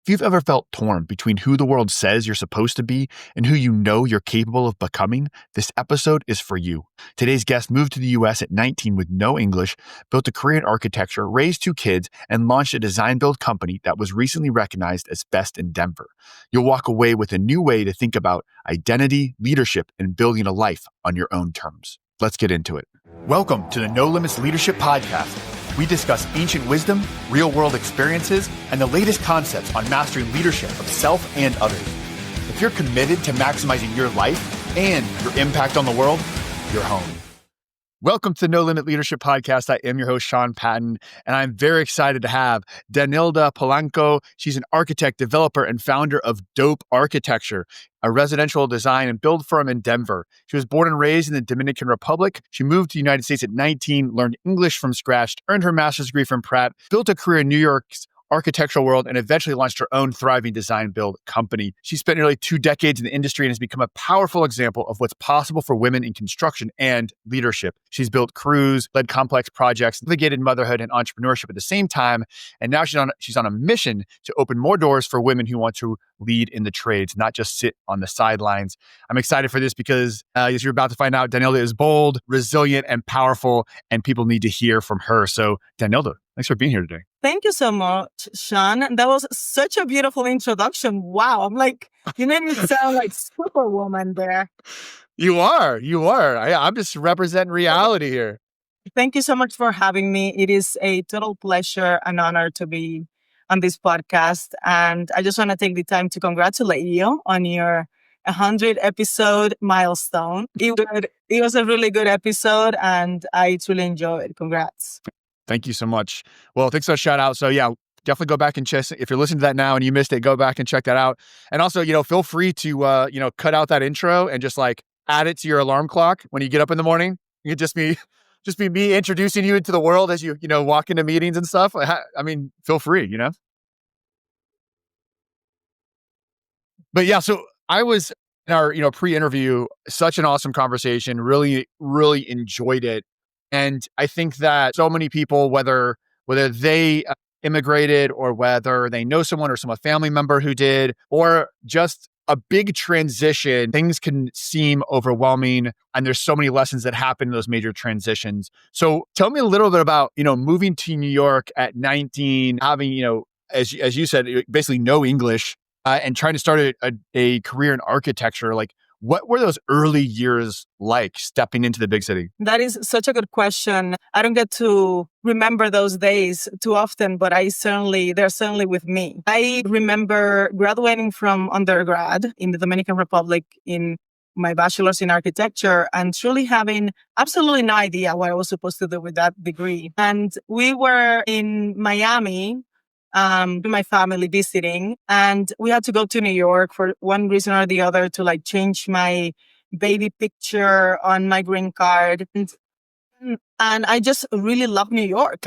If you've ever felt torn between who the world says you're supposed to be and who you know you're capable of becoming, this episode is for you. Today's guest moved to the US at 19 with no English, built a career in architecture, raised 2 kids, and launched a design build company that was recently recognized as best in Denver. You'll walk away with a new way to think about identity, leadership, and building a life on your own terms. Let's get into it. Welcome to the No Limits Leadership Podcast. We discuss ancient wisdom, real-world experiences, and the latest concepts on mastering leadership of self and others. If you're committed to maximizing your life and your impact on the world, you're home. Welcome to the No Limit Leadership Podcast. I am your host, Sean Patton, and I'm very excited to have Danilda Polanco. She's an architect, developer, and founder of Dope Architecture, a residential design and build firm in Denver. She was born and raised in the Dominican Republic. She moved to the United States at 19, learned English from scratch, earned her master's degree from Pratt, built a career in New York's architectural world, and eventually launched her own thriving design build company. She spent nearly 2 decades in the industry and has become a powerful example of what's possible for women in construction and leadership. She's built crews, led complex projects, navigated motherhood and entrepreneurship at the same time, and now she's on a mission to open more doors for women who want to lead in the trades, not just sit on the sidelines. I'm excited for this because, as you're about to find out, Danilda is bold, resilient, and powerful, and people need to hear from her. So, Danilda, thanks for being here today. Thank you so much, Sean. That was such a beautiful introduction. Wow. I'm like, you made me sound like Superwoman there. You are. I'm just representing reality here. Thank you so much for having me. It is a total pleasure and honor to be on this podcast. And I just want to take the time to congratulate you on your 100 episode milestone. It was a really good episode and I truly enjoyed it. Congrats. Thank you so much. Well, thanks for the shout out. So yeah, definitely go back and check. If you're listening to that now and you missed it, go back and check that out. And also, feel free to, cut out that intro and just like add it to your alarm clock when you get up in the morning. You could just be me introducing you into the world as you walk into meetings and stuff. I mean, feel free, But yeah, so I was in our, pre-interview, such an awesome conversation, really, really enjoyed it. And I think that so many people, whether they immigrated or whether they know someone or some family member who did, or just a big transition, things can seem overwhelming. And there's so many lessons that happen in those major transitions. So tell me a little bit about, moving to New York at 19, having, as you said, basically no English, and trying to start a career in architecture. Like, what were those early years like stepping into the big city? That is such a good question. I don't get to remember those days too often, but they're certainly with me. I remember graduating from undergrad in the Dominican Republic in my bachelor's in architecture and truly having absolutely no idea what I was supposed to do with that degree. And we were in Miami, with my family visiting, and we had to go to New York for one reason or the other to like change my baby picture on my green card. And I just really love New York.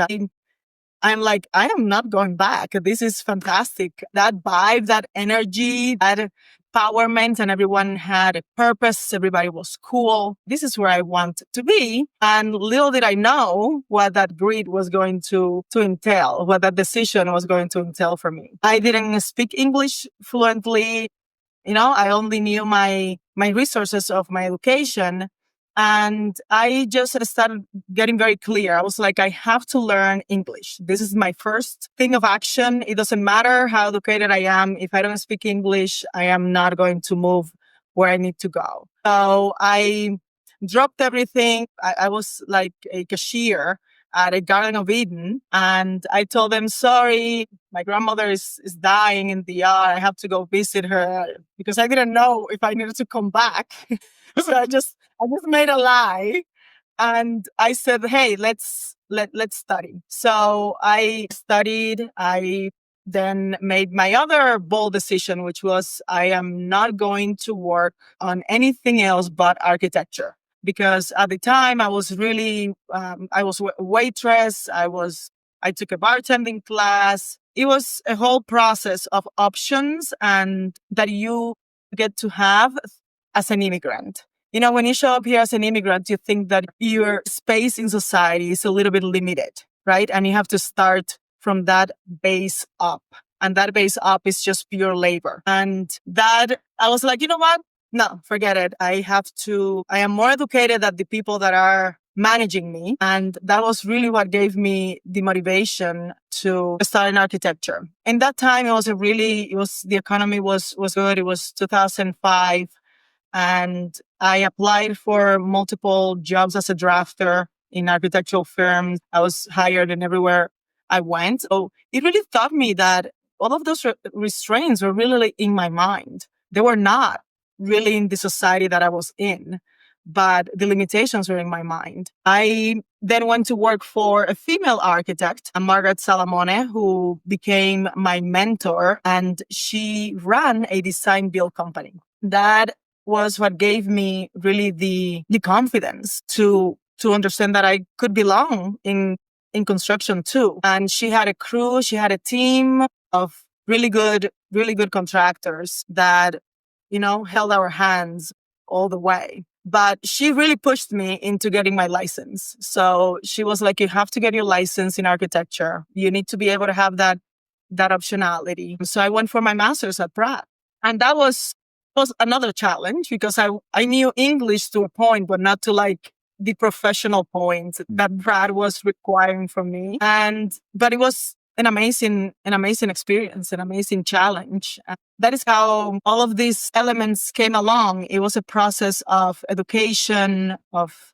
I'm like, I am not going back. This is fantastic. That vibe, that energy, that empowerment, and everyone had a purpose. Everybody was cool. This is where I want to be. And little did I know what that grid was going to entail, what that decision was going to entail for me. I didn't speak English fluently. I only knew my resources of my education. And I just started getting very clear. I was like, I have to learn English. This is my first thing of action. It doesn't matter how educated I am. If I don't speak English, I am not going to move where I need to go. So I dropped everything. I was like a cashier at a Garden of Eden. And I told them, sorry, my grandmother is dying in the ER. I have to go visit her because I didn't know if I needed to come back. So I just made a lie. And I said, hey, let's study. So I studied. I then made my other bold decision, which was I am not going to work on anything else but architecture. Because at the time I was really, I was a waitress. I took a bartending class. It was a whole process of options and that you get to have as an immigrant. When you show up here as an immigrant, you think that your space in society is a little bit limited, right? And you have to start from that base up. And that base up is just pure labor. And that I was like, you know what? No, forget it. I am more educated than the people that are managing me. And that was really what gave me the motivation to start in architecture. In that time, the economy was good. It was 2005. And I applied for multiple jobs as a drafter in architectural firms. I was hired in everywhere I went. So it really taught me that all of those restraints were really in my mind. They were not really in the society that I was in, but the limitations were in my mind. I then went to work for a female architect, Margaret Salamone, who became my mentor, and she ran a design build company. That was what gave me really the confidence to understand that I could belong in construction too. And she had a crew, she had a team of really good contractors that, held our hands all the way. But she really pushed me into getting my license. So she was like, you have to get your license in architecture. You need to be able to have that optionality. So I went for my master's at Pratt. And that was another challenge because I knew English to a point, but not to like the professional point that Pratt was requiring from me. But it was an amazing experience, an amazing challenge. That is how all of these elements came along. It was a process of education, of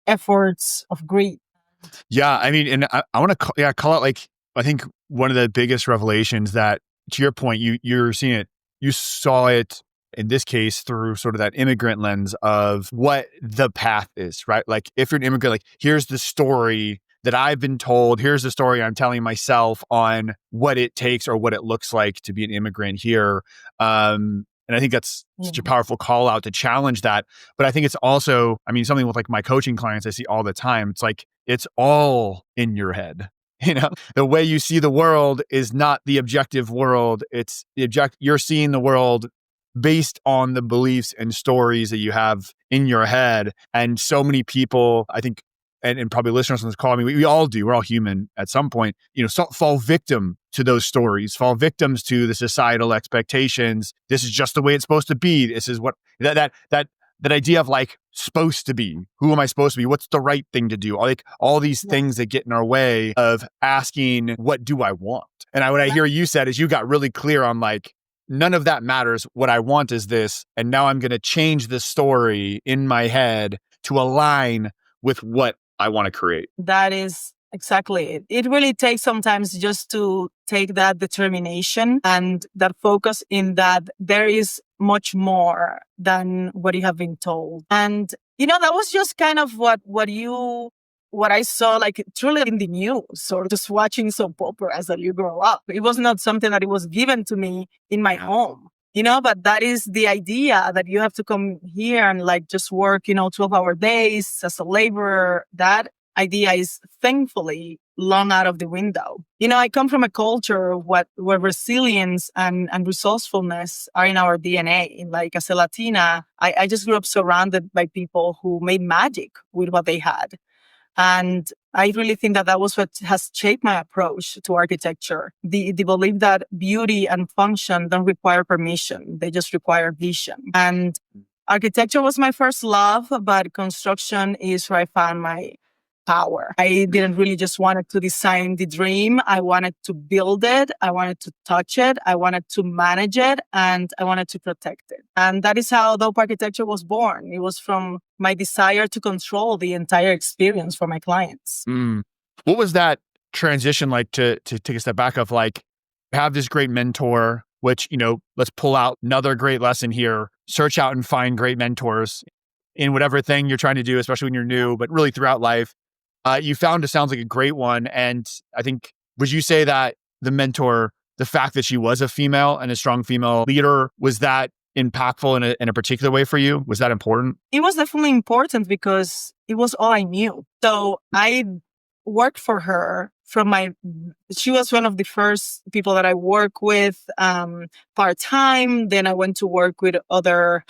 efforts, of grit. Yeah, I mean, and I want to call out, like, I think one of the biggest revelations that, to your point, you're seeing it, you saw it in this case through sort of that immigrant lens of what the path is, right? Like, if you're an immigrant, like, here's the story that I've been told, here's the story I'm telling myself on what it takes or what it looks like to be an immigrant here. And I think that's such a powerful call out to challenge that. But I think it's also, I mean, something with like my coaching clients I see all the time. It's like, it's all in your head. The way you see the world is not the objective world. It's you're seeing the world based on the beliefs and stories that you have in your head. And so many people, I think, and probably listeners on this call, I mean, we all do. We're all human at some point, fall victim to those stories, fall victims to the societal expectations. This is just the way it's supposed to be. This is what that idea of like supposed to be. Who am I supposed to be? What's the right thing to do? Like all these things that get in our way of asking, what do I want? And what I hear you said is you got really clear on like, none of that matters. What I want is this. And now I'm going to change the story in my head to align with what I want to create. That is exactly it. It really takes sometimes just to take that determination and that focus in that there is much more than what you have been told. And, that was just kind of what I saw, like truly in the news or just watching soap operas as you grow up. It was not something that it was given to me in my home. But that is the idea that you have to come here and like just work, 12-hour days as a laborer. That idea is thankfully long out of the window. I come from a culture where resilience and resourcefulness are in our DNA. Like as a Latina, I just grew up surrounded by people who made magic with what they had. And I really think that was what has shaped my approach to architecture. The belief that beauty and function don't require permission. They just require vision. And architecture was my first love, but construction is where I found my power. I didn't really just wanted to design the dream. I wanted to build it. I wanted to touch it. I wanted to manage it, and I wanted to protect it. And that is how Dope Architecture was born. It was from my desire to control the entire experience for my clients. What was that transition like to take a step back of like, have this great mentor, which, let's pull out another great lesson here, search out and find great mentors in whatever thing you're trying to do, especially when you're new, but really throughout life. You found it sounds like a great one. And I think, would you say that the mentor, the fact that she was a female and a strong female leader, was that impactful in a particular way for you? Was that important? It was definitely important because it was all I knew. So I worked for her she was one of the first people that I worked with part-time. Then I went to work with other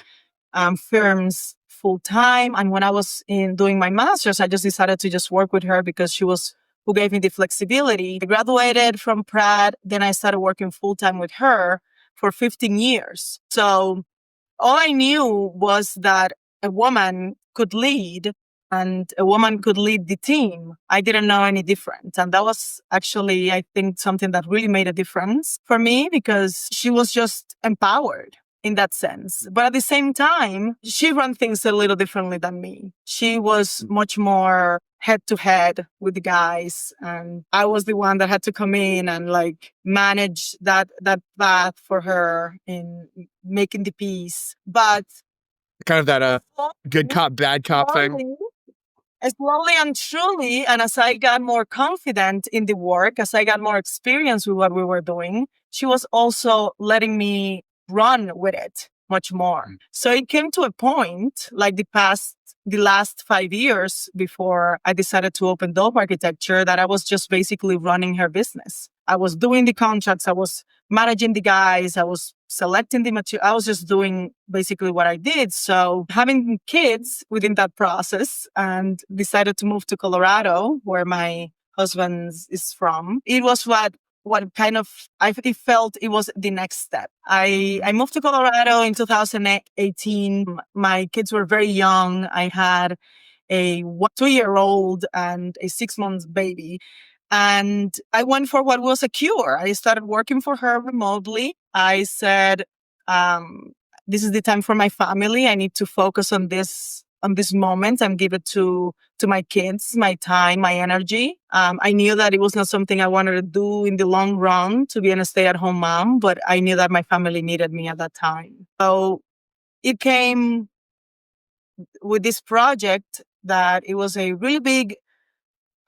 firms full time. And when I was doing my master's, I just decided to just work with her because she was who gave me the flexibility. I graduated from Pratt. Then I started working full time with her for 15 years. So all I knew was that a woman could lead and a woman could lead the team. I didn't know any different. And that was actually, I think, something that really made a difference for me because she was just empowered in that sense. But at the same time, she ran things a little differently than me. She was much more head to head with the guys. And I was the one that had to come in and like manage that path for her in making the piece. But kind of that good cop, bad cop thing. Slowly and surely, and as I got more confident in the work, as I got more experience with what we were doing, she was also letting me run with it much more. So it came to a point, like the last 5 years before I decided to open Dope Architecture, that I was just basically running her business. I was doing the contracts, I was managing the guys, I was selecting the material. I was just doing basically what I did. So having kids within that process and decided to move to Colorado, where my husband is from, it was what kind of, I felt it was the next step. I moved to Colorado in 2018. My kids were very young. I had a 2-year-old and a 6-month baby. And I went for what was a cure. I started working for her remotely. I said, this is the time for my family. I need to focus on this moment and give it to my kids, my time, my energy. I knew that it was not something I wanted to do in the long run to be a stay-at-home mom, but I knew that my family needed me at that time. So it came with this project that it was a really big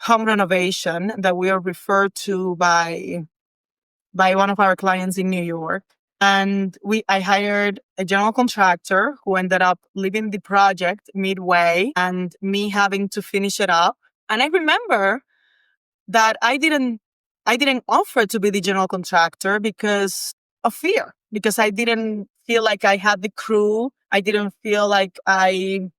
home renovation that we are referred to by one of our clients in New York. And I hired a general contractor who ended up leaving the project midway and me having to finish it up. And I remember that I didn't offer to be the general contractor because of fear, because I didn't feel like I had the crew. I didn't feel like I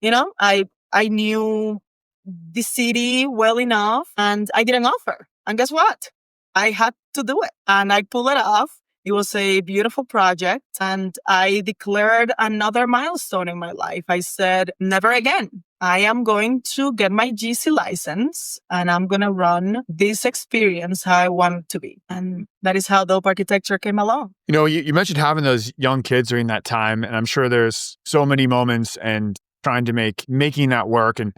knew the city well enough, and I didn't offer. And guess what? I had to do it, and I pulled it off. It was a beautiful project, and I declared another milestone in my life. I said, never again. I am going to get my GC license, and I'm going to run this experience how I want it to be. And that is how Dope Architecture came along. You know, you mentioned having those young kids during that time, and I'm sure there's so many moments and trying to making that work. And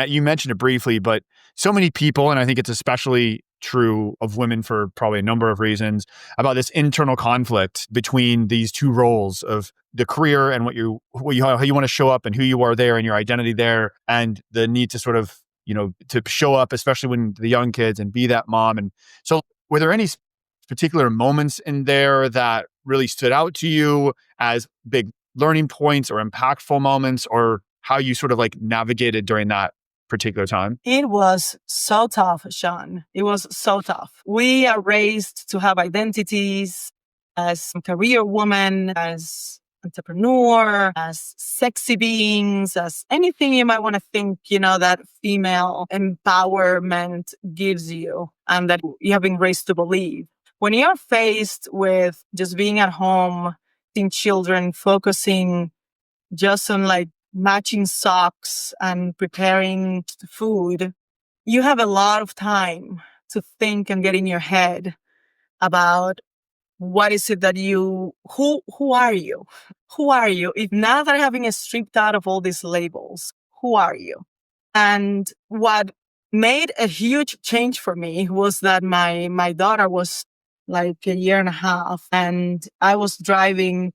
you mentioned it briefly, but so many people, and I think it's especially true of women for probably a number of reasons, about this internal conflict between these two roles of the career and how you want to show up and who you are there and your identity there, and the need to sort of, to show up, especially when the young kids, and be that mom. And so were there any particular moments in there that really stood out to you as big learning points or impactful moments, or how you sort of like navigated during that particular time? It was so tough, Sean. It was so tough. We are raised to have identities as career woman, as entrepreneur, as sexy beings, as anything you might want to think, that female empowerment gives you and that you have been raised to believe. When you're faced with just being at home, seeing children, focusing just on like matching socks and preparing food, you have a lot of time to think and get in your head about what is it that who are you? Who are you? If now that having it stripped out of all these labels, who are you? And what made a huge change for me was that my daughter was like a year and a half, and I was driving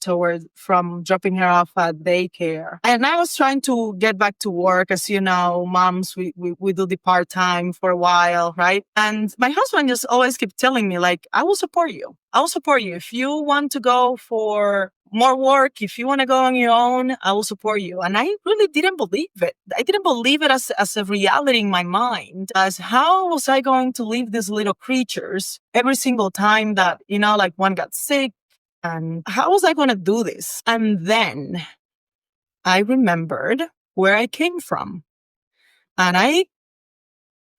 from dropping her off at daycare, and I was trying to get back to work. As you know, moms, we do the part-time for a while, right? And my husband just always kept telling me, like, I will support you. If you want to go for more work, if you want to go on your own, I will support you. And I really didn't believe it. I didn't believe it as a reality in my mind, as how was I going to leave these little creatures every single time that, like one got sick, and how was I going to do this? And then I remembered where I came from, and I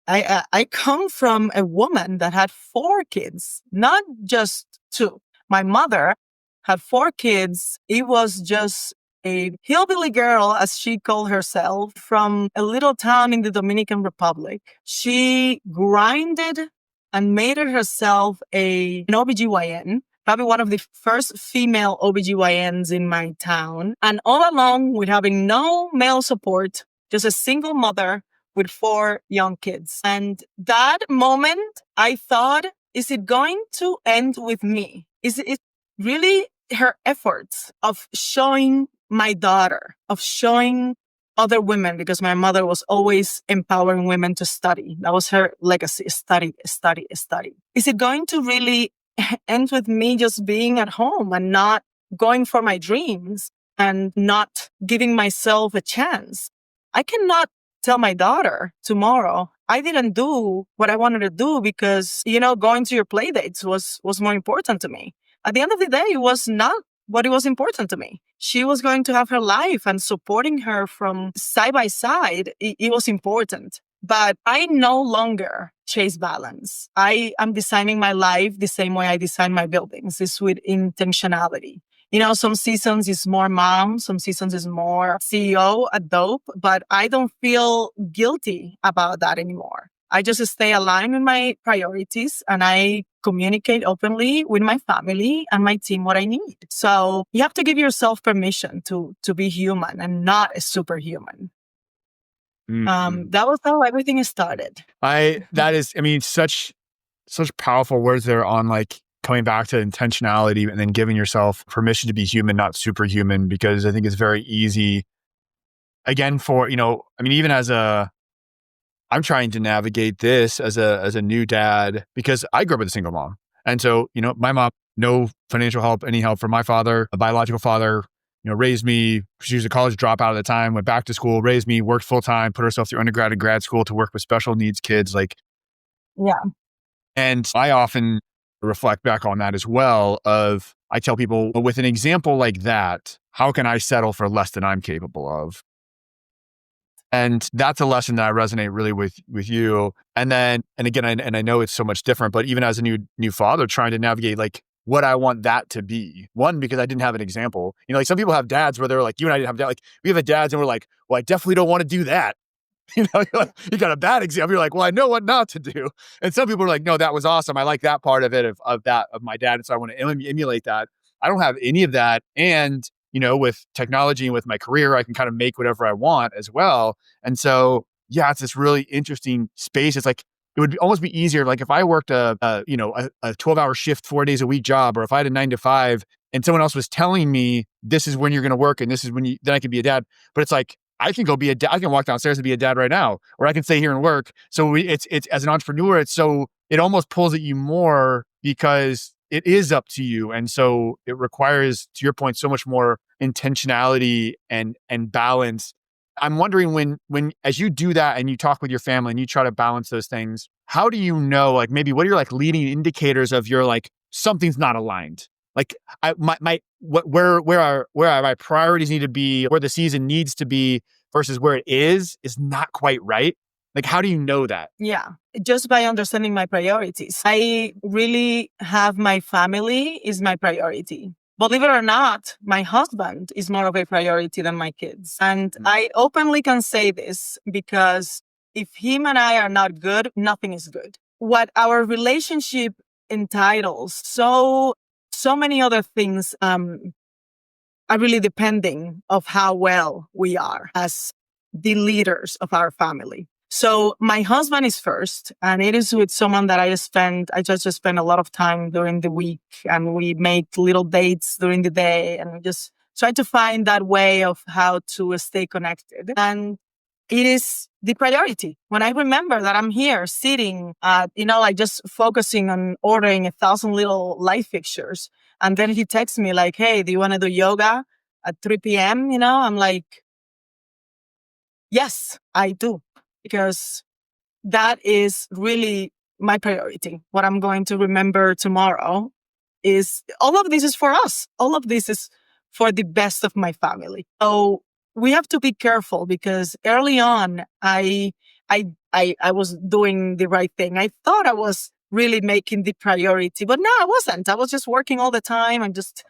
I come from a woman that had 4 kids, not just 2. My mother had 4 kids. It was just a hillbilly girl, as she called herself, from a little town in the Dominican Republic. She grinded and made it herself an OBGYN, probably one of the first female OBGYNs in my town. And all along, with having no male support, just a single mother with 4 young kids. And that moment, I thought, is it going to end with me? Is it really her efforts of showing my daughter, of showing other women, because my mother was always empowering women to study. That was her legacy: study, study, study. Is it going to really end with me just being at home and not going for my dreams and not giving myself a chance? I cannot tell my daughter tomorrow, I didn't do what I wanted to do because, going to your play dates was more important to me. At the end of the day, it was not what it was important to me. She was going to have her life, and supporting her from side by side, it was important. But I no longer chase balance. I am designing my life the same way I design my buildings. It's with intentionality. Some seasons is more mom, some seasons is more CEO at Dope, but I don't feel guilty about that anymore. I just stay aligned with my priorities, and I communicate openly with my family and my team what I need. So you have to give yourself permission to be human and not a superhuman. That was how everything started. Such powerful words there on like coming back to intentionality and then giving yourself permission to be human, not superhuman, because I think it's very easy again for, even I'm trying to navigate this as a new dad, because I grew up with a single mom. And so, my mom, no financial help, any help from my father, a biological father, raised me. She was a college dropout at the time, went back to school, raised me, worked full time, put herself through undergrad and grad school to work with special needs kids. Yeah. And I often reflect back on that as well I tell people, with an example like that, how can I settle for less than I'm capable of? And that's a lesson that I resonate really with you. And again, I know it's so much different, but even as a new father, trying to navigate like what I want that to be. One, because I didn't have an example. Like some people have dads where they're like, you and I didn't have dad. Like we have dads and we're like, well, I definitely don't want to do that. You're like, you got a bad example. You're like, well, I know what not to do. And some people are like, no, that was awesome. I like that part of it, of my dad. And so I want to emulate that. I don't have any of that. And, with technology and with my career, I can kind of make whatever I want as well. And so, yeah, it's this really interesting space. It's like, it would almost be easier. Like if I worked a 12-hour shift, 4 days a week job, or if I had a 9 to 5 and someone else was telling me this is when you're going to work and this is when then I could be a dad. But it's like, I can go be a dad. I can walk downstairs and be a dad right now, or I can stay here and work. So it's as an entrepreneur, it almost pulls at you more because it is up to you. And so it requires, to your point, so much more intentionality and balance. I'm wondering when as you do that and you talk with your family and you try to balance those things, how do you know, like maybe what are your like leading indicators of your like something's not aligned? Like where my priorities need to be, where the season needs to be versus where it is not quite right. Like, how do you know that? Yeah, just by understanding my priorities. I really have my family is my priority. Believe it or not, my husband is more of a priority than my kids. And I openly can say this because if him and I are not good, nothing is good. What our relationship entitles, so many other things are really depending of how well we are as the leaders of our family. So my husband is first, and it is with someone that I just spend a lot of time during the week, and we make little dates during the day, and we just try to find that way of how to stay connected. And it is the priority. When I remember that I'm here sitting, just focusing on ordering 1,000 little light fixtures, and then he texts me like, "Hey, do you want to do yoga at 3 p.m.?" I'm like, yes, I do. Because that is really my priority. What I'm going to remember tomorrow is all of this is for us. All of this is for the best of my family. So we have to be careful because early on, I I was doing the right thing. I thought I was really making the priority, but no, I wasn't. I was just working all the time and just,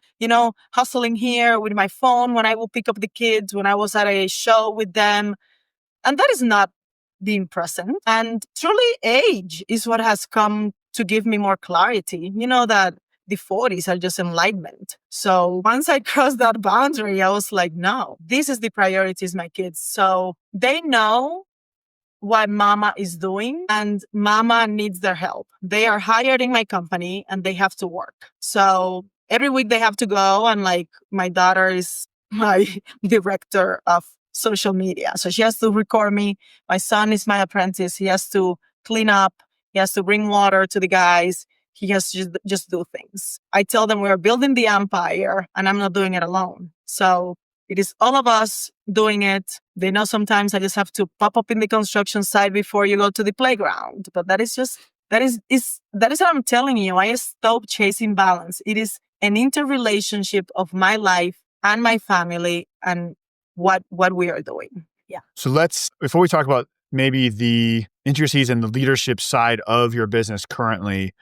hustling here with my phone when I will pick up the kids, when I was at a show with them. And that is not being present. And truly, age is what has come to give me more clarity. That the 40s are just enlightenment. So once I crossed that boundary, I was like, no, this is the priority, is my kids. So they know what mama is doing and mama needs their help. They are hired in my company and they have to work. So every week they have to go, and like my daughter is my director of social media. So she has to record me. My son is my apprentice. He has to clean up. He has to bring water to the guys. He has to just do things. I tell them we're building the empire and I'm not doing it alone. So it is all of us doing it. They know sometimes I just have to pop up in the construction site before you go to the playground. But that is what I'm telling you. I stopped chasing balance. It is an interrelationship of my life and my family and what we are doing. Yeah. So before we talk about maybe the intricacies and the leadership side of your business currently,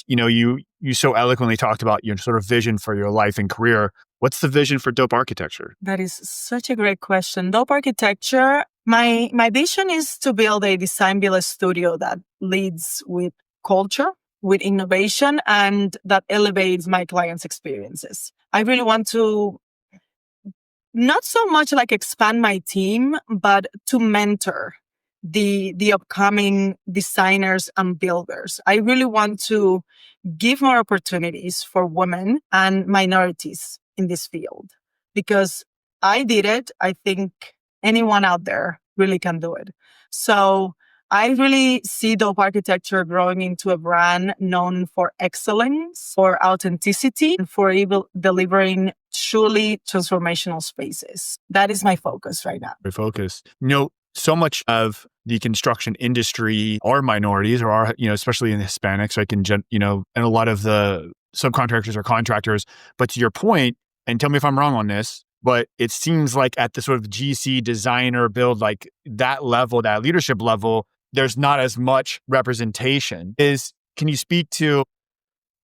you so eloquently talked about your sort of vision for your life and career. What's the vision for Dope Architecture? That is such a great question. Dope Architecture, my vision is to build a design village studio that leads with culture, with innovation, and that elevates my clients' experiences. I really want to not so much like expand my team, but to mentor the upcoming designers and builders. I really want to give more opportunities for women and minorities in this field, because I did it. I think anyone out there really can do it. So I really see Dope Architecture growing into a brand known for excellence, for authenticity, and for delivering truly transformational spaces. That is my focus right now. Your focus. So much of the construction industry are minorities, or are, especially in Hispanics, and a lot of the subcontractors are contractors. But to your point, and tell me if I'm wrong on this, but it seems like at the sort of GC designer build, like that level, that leadership level, there's not as much representation. Can you speak to,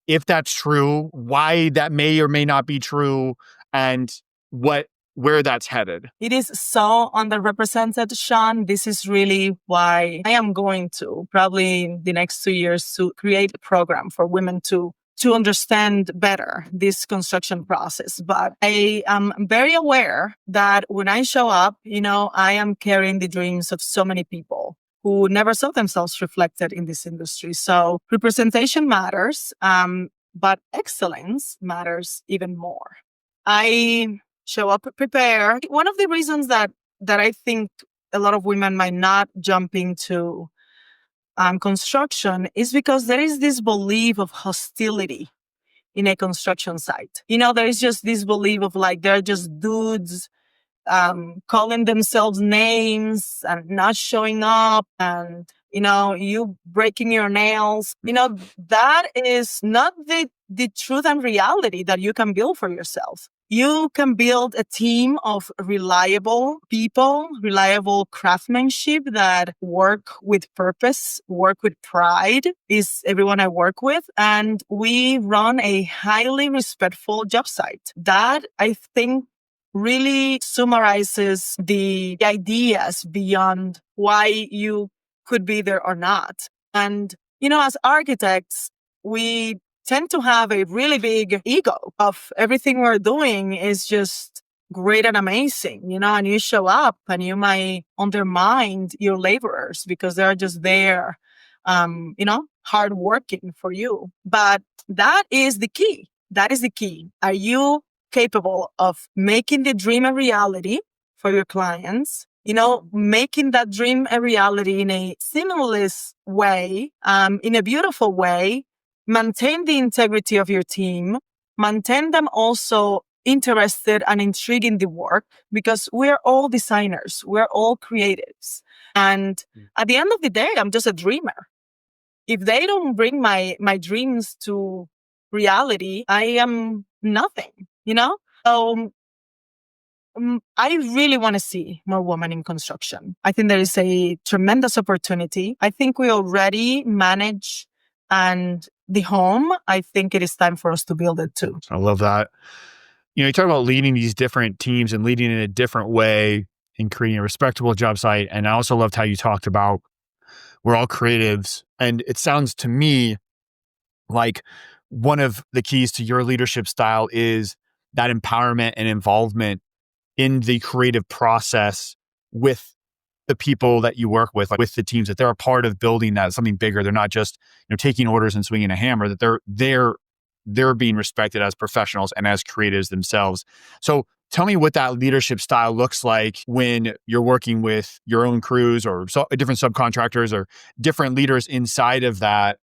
if that's true, why that may or may not be true, and where that's headed? It is so underrepresented, Sean. This is really why I am going to, probably in the next 2 years, to create a program for women to understand better this construction process. But I am very aware that when I show up, I am carrying the dreams of so many people who never saw themselves reflected in this industry. So representation matters, but excellence matters even more. I show up prepared. One of the reasons that I think a lot of women might not jump into construction is because there is this belief of hostility in a construction site. There is just this belief of like, they're just dudes calling themselves names and not showing up, and you breaking your nails. That is not the truth and reality that you can build for yourself. You can build a team of reliable people, reliable craftsmanship that work with purpose, work with pride, is everyone I work with. And we run a highly respectful job site. That, I think, really summarizes the ideas beyond why you could be there or not. And, as architects, we tend to have a really big ego of everything we're doing is just great and amazing, and you show up and you might undermine your laborers because they're just there, hard working for you. But that is the key. That is the key. Are you capable of making the dream a reality for your clients? Making that dream a reality in a seamless way, in a beautiful way. Maintain the integrity of your team, maintain them also interested and intrigued in the work, because we're all designers, we're all creatives. And at the end of the day, I'm just a dreamer. If they don't bring my dreams to reality, I am nothing, So I really want to see more women in construction. I think there is a tremendous opportunity. I think we already manage and the home. I think it is time for us to build it too. I love that. You talk about leading these different teams and leading in a different way and creating a respectable job site. And I also loved how you talked about we're all creatives. And it sounds to me like one of the keys to your leadership style is that empowerment and involvement in the creative process with the people that you work with, like with the teams, that they're a part of building that something bigger. They're not just taking orders and swinging a hammer. That they're being respected as professionals and as creatives themselves. So tell me what that leadership style looks like when you're working with your own crews or different subcontractors or different leaders inside of that.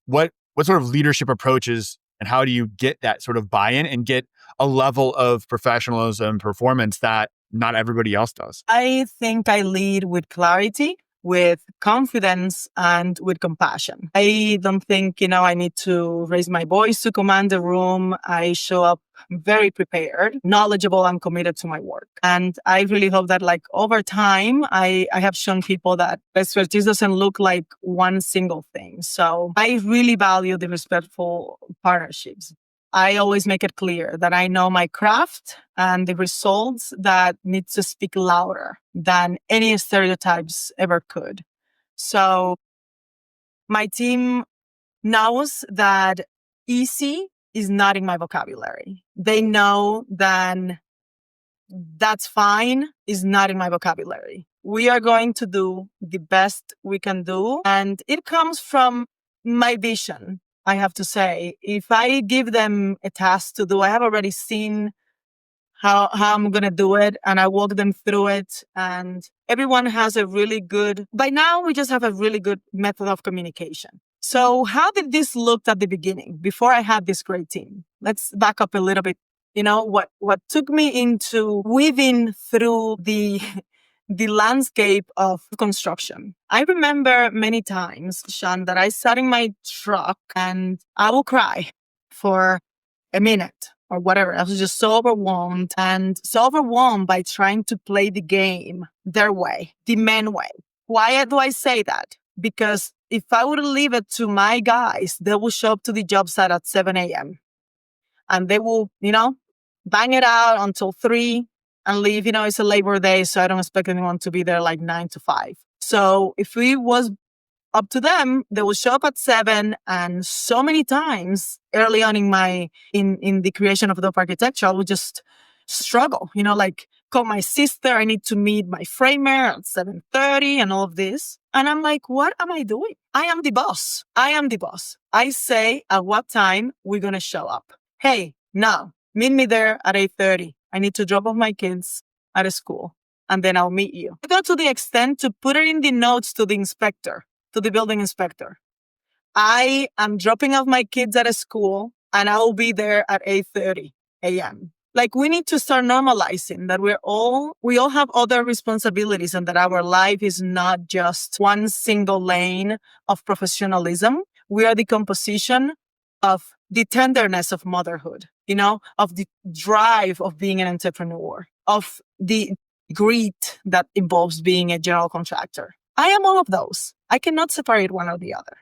What sort of leadership approaches and how do you get that sort of buy-in and get a level of professionalism and performance that not everybody else does? I think I lead with clarity, with confidence, and with compassion. I don't think, I need to raise my voice to command the room. I show up very prepared, knowledgeable, and committed to my work. And I really hope that over time, I have shown people that expertise doesn't look like one single thing. So I really value the respectful partnerships. I always make it clear that I know my craft and the results that need to speak louder than any stereotypes ever could. So my team knows that easy is not in my vocabulary. They know that that's fine is not in my vocabulary. We are going to do the best we can do. And it comes from my vision. I have to say, if I give them a task to do, I have already seen how I'm going to do it and I walk them through it. And everyone has by now we just have a really good method of communication. So how did this look at the beginning before I had this great team? Let's back up a little bit. What took me into weaving through the landscape of construction. I remember many times, Sean, that I sat in my truck and I will cry for a minute or whatever. I was just so overwhelmed by trying to play the game their way, the men way. Why do I say that? Because if I would leave it to my guys, they will show up to the job site at 7 a.m. and they will, bang it out until 3 and leave. It's a Labor Day, so I don't expect anyone to be there 9 to 5. So if we was up to them, they will show up at 7. And so many times early on in the creation of the architecture, I would just struggle, call my sister. I need to meet my framer at 7:30 and all of this. And I'm like, what am I doing? I am the boss. I say at what time we're going to show up. Hey, now meet me there at 8:30. I need to drop off my kids at a school and then I'll meet you. I go to the extent to put it in the notes to the inspector, to the building inspector. I am dropping off my kids at a school and I will be there at 8:30 a.m. We need to start normalizing that we all have other responsibilities and that our life is not just one single lane of professionalism. We are the composition of the tenderness of motherhood, of the drive of being an entrepreneur, of the grit that involves being a general contractor. I am all of those. I cannot separate one or the other,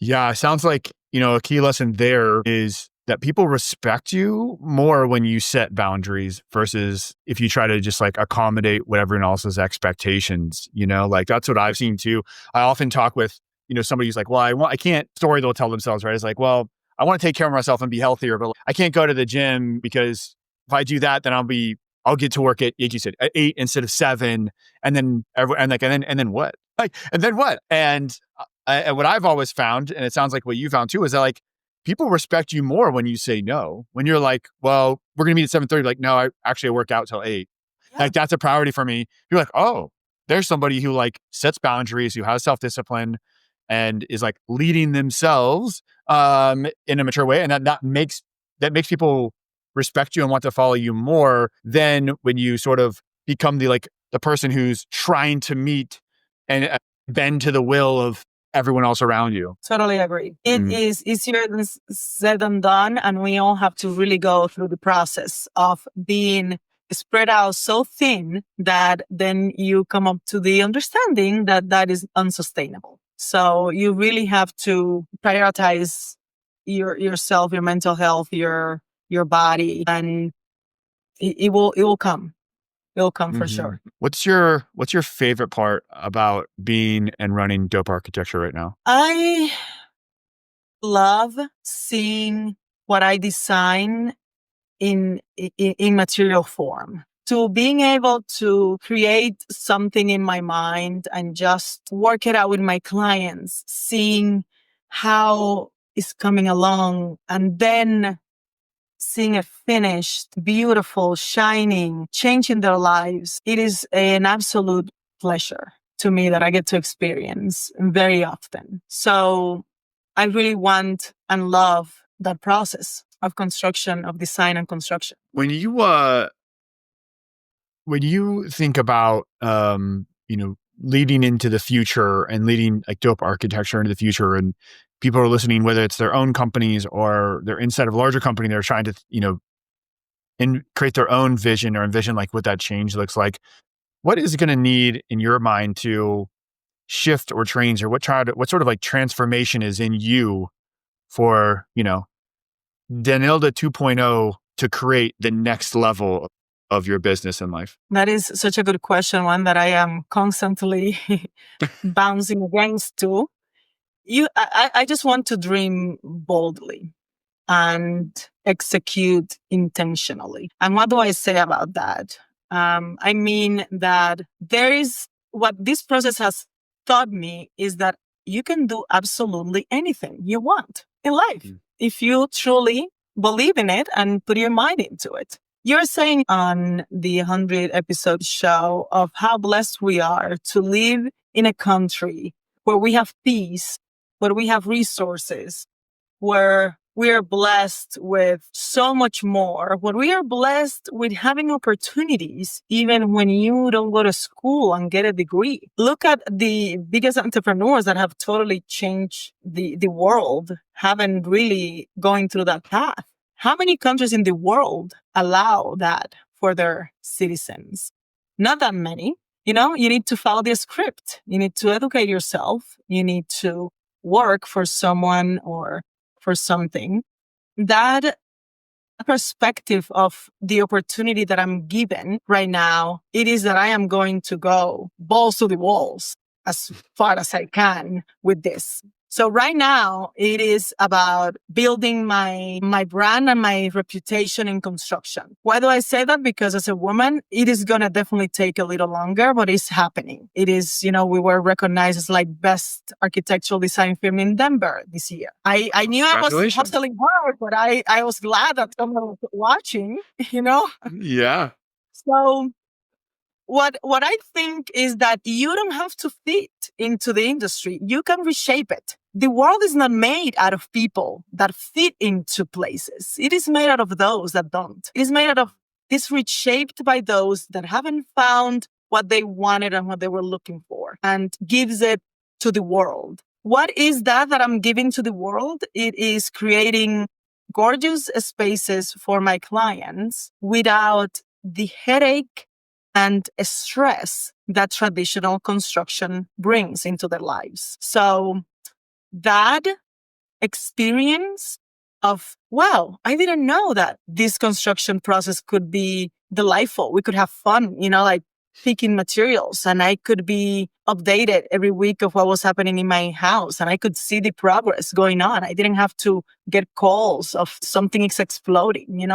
Yeah, it sounds like, a key lesson there is that people respect you more when you set boundaries versus if you try to just accommodate what everyone else's expectations, that's what I've seen too. I often talk with, somebody who's like, well, I can't, story they'll tell themselves, right? It's like, well, I want to take care of myself and be healthier, but I can't go to the gym because if I do that, then I'll get to work at, like you said, at 8 instead of 7. And then what? And then what? And what I've always found, and it sounds like what you found too, is that people respect you more when you say no. When you're like, well, we're going to meet at 7:30. No, I work out till 8. Yeah. That's a priority for me. You're like, oh, there's somebody who sets boundaries, who has self-discipline and is leading themselves in a mature way. And that makes people respect you and want to follow you more than when you sort of become the person who's trying to meet and bend to the will of everyone else around you. Totally agree. It is easier said than done. And we all have to really go through the process of being spread out so thin that then you come up to the understanding that that is unsustainable. So you really have to prioritize yourself, your mental health, your body, and it will come. It will come for sure. What's your favorite part about being and running Dope Architecture right now? I love seeing what I design in material form. To being able to create something in my mind and just work it out with my clients, seeing how it's coming along, and then seeing it finished, beautiful, shining, changing their lives. It is an absolute pleasure to me that I get to experience very often. So I really want and love that process of construction, of design and construction. When you think about leading into the future and leading like Dope Architecture into the future, and people are listening, whether it's their own companies or they're inside of a larger company, they're trying to and create their own vision or envision like what that change looks like. What is it going to need in your mind to shift or change, or what sort of like transformation is in you for Danilda 2.0 to create the next level of your business and life? That is such a good question, one that I am constantly bouncing against too. I just want to dream boldly and execute intentionally. And what do I say about that? I mean that what this process has taught me is that you can do absolutely anything you want in life if you truly believe in it and put your mind into it. You're saying on the 100 episode show of how blessed we are to live in a country where we have peace, where we have resources, where we are blessed with so much more, where we are blessed with having opportunities, even when you don't go to school and get a degree. Look at the biggest entrepreneurs that have totally changed the world, haven't really going through that path. How many countries in the world allow that for their citizens? Not that many. You need to follow the script. You need to educate yourself. You need to work for someone or for something. That perspective of the opportunity that I'm given right now, it is that I am going to go balls to the walls as far as I can with this. So right now, it is about building my brand and my reputation in construction. Why do I say that? Because as a woman, it is going to definitely take a little longer, but it's happening. It is, we were recognized as like best architectural design firm in Denver this year. I knew I was hustling hard, but I was glad that someone was watching, Yeah. So what I think is that you don't have to fit into the industry. You can reshape it. The world is not made out of people that fit into places. It is made out of those that don't. It is made out of, it's reshaped by those that haven't found what they wanted and what they were looking for, and gives it to the world. What is that I'm giving to the world? It is creating gorgeous spaces for my clients without the headache and stress that traditional construction brings into their lives. So that experience of, wow, I didn't know that this construction process could be delightful. We could have fun, like picking materials, and I could be updated every week of what was happening in my house, and I could see the progress going on. I didn't have to get calls of something is exploding,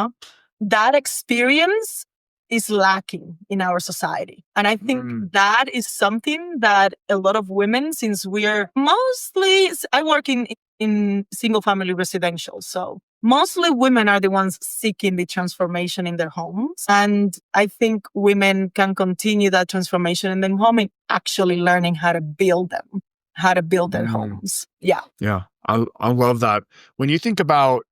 That experience is lacking in our society. And I think that is something that a lot of women, since we're mostly, I work in single family residential. So mostly women are the ones seeking the transformation in their homes. And I think women can continue that transformation in their home and actually learning how to build them, how to build their homes. Yeah. Yeah. I love that. When you think about,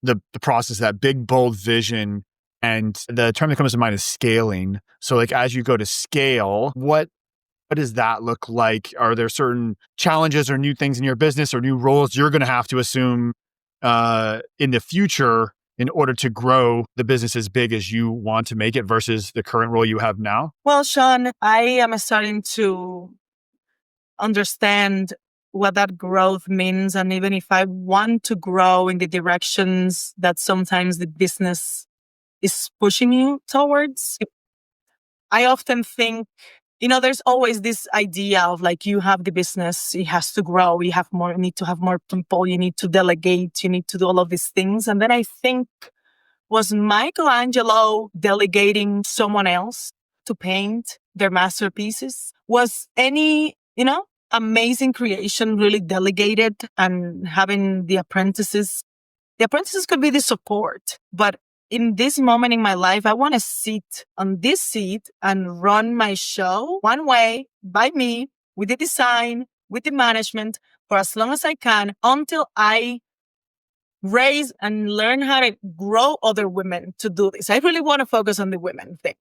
the process, that big, bold vision, and the term that comes to mind is scaling. So like, as you go to scale, what does that look like? Are there certain challenges or new things in your business or new roles you're going to have to assume in the future in order to grow the business as big as you want to make it versus the current role you have now? Well, Sean, I am starting to understand what that growth means. And even if I want to grow in the directions that sometimes the business is pushing you towards, I often think, there's always this idea of like, you have the business, it has to grow, you need to have more people, you need to delegate, you need to do all of these things. And then I think, was Michelangelo delegating someone else to paint their masterpieces? Was any, amazing creation really delegated and having the apprentices? The apprentices could be the support, but in this moment in my life, I want to sit on this seat and run my show one way by me with the design, with the management for as long as I can until I raise and learn how to grow other women to do this. I really want to focus on the women thing.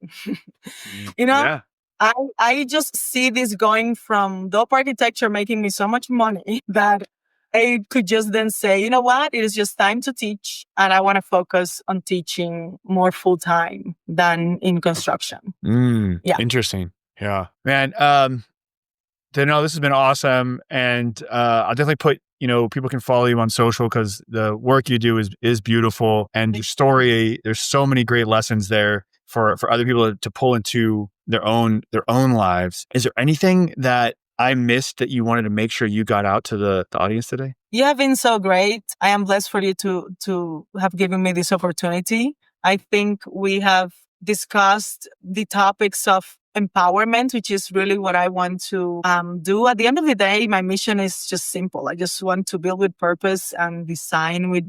Yeah. I just see this going from dope architecture making me so much money that I could just then say, you know what? It is just time to teach. And I want to focus on teaching more full time than in construction. Yeah. Interesting. Yeah. Man, Danilda, this has been awesome. And I'll definitely put, people can follow you on social because the work you do is beautiful. And your story, there's so many great lessons there for other people to pull into their own lives. Is there anything that I missed that you wanted to make sure you got out to the audience today? You have been so great. I am blessed for you to have given me this opportunity. I think we have discussed the topics of empowerment, which is really what I want to do. At the end of the day, my mission is just simple. I just want to build with purpose and design with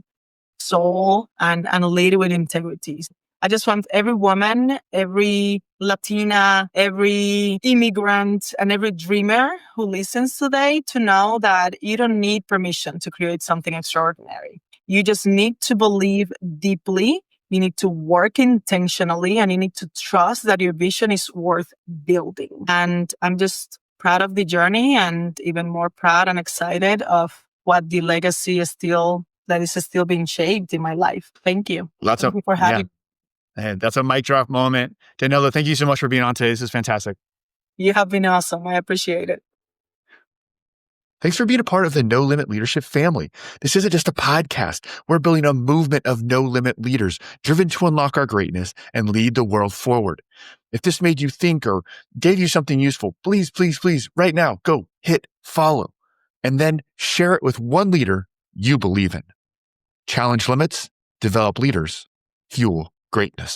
soul and lead with integrity. I just want every woman, every Latina, every immigrant, and every dreamer who listens today to know that you don't need permission to create something extraordinary. You just need to believe deeply. You need to work intentionally, and you need to trust that your vision is worth building. And I'm just proud of the journey, and even more proud and excited of what the legacy is still being shaped in my life. Thank you. Thank you for having me. And that's a mic drop moment. Danilda, thank you so much for being on today. This is fantastic. You have been awesome. I appreciate it. Thanks for being a part of the No Limit Leadership family. This isn't just a podcast. We're building a movement of no limit leaders driven to unlock our greatness and lead the world forward. If this made you think or gave you something useful, please, right now, go hit follow and then share it with one leader you believe in. Challenge limits, develop leaders, fuel greatness.